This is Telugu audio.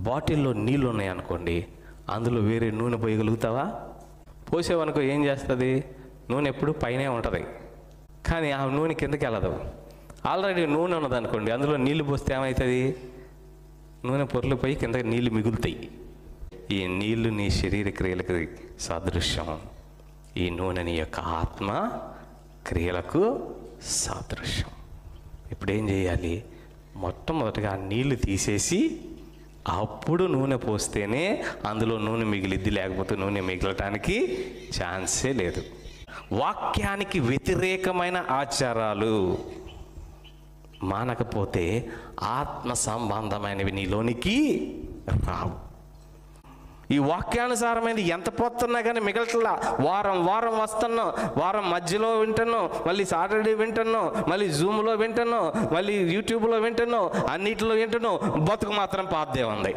బాటిల్లో నీళ్ళు ఉన్నాయనుకోండి, అందులో వేరే నూనె పోయగలుగుతావా? పోసేవనుకో ఏం చేస్తుంది? నూనె ఎప్పుడు పైనే ఉంటుంది, కానీ ఆ నూనె కిందకి వెళ్ళదు. ఆల్రెడీ నూనె ఉన్నదనుకోండి, అందులో నీళ్లు పోస్తే ఏమవుతుంది? నూనె పొరలు పోయి కిందకి నీళ్లు మిగులుతాయి. ఈ నీళ్లు నీ శరీర క్రియలకు సాదృశ్యం, ఈ నూనె నీ యొక్క ఆత్మ క్రియలకు సాదృశ్యం. ఇప్పుడు ఏం చేయాలి? మొట్టమొదటిగా నీళ్లు తీసేసి అప్పుడు నూనె పోస్తేనే అందులో నూనె మిగిలిద్ది, లేకపోతే నూనె మిగలటానికి ఛాన్సే లేదు. వాక్యానికి వ్యతిరేకమైన ఆచారాలు మానకపోతే ఆత్మ సంబంధమైనవి నీలోనికి రావు. ఈ వాక్యానుసారమైనది ఎంత పోతున్నా కానీ మిగలట్లా. వారం వారం వస్తున్నాం, వారం మధ్యలో వింటున్నాం, మళ్ళీ సాటర్డే వింటున్నాం, మళ్ళీ జూమ్లో వింటున్నాం, మళ్ళీ యూట్యూబ్లో వింటున్నాం, అన్నిటిలో వింటున్నాం, బతుకు మాత్రం పాతదే ఉంది.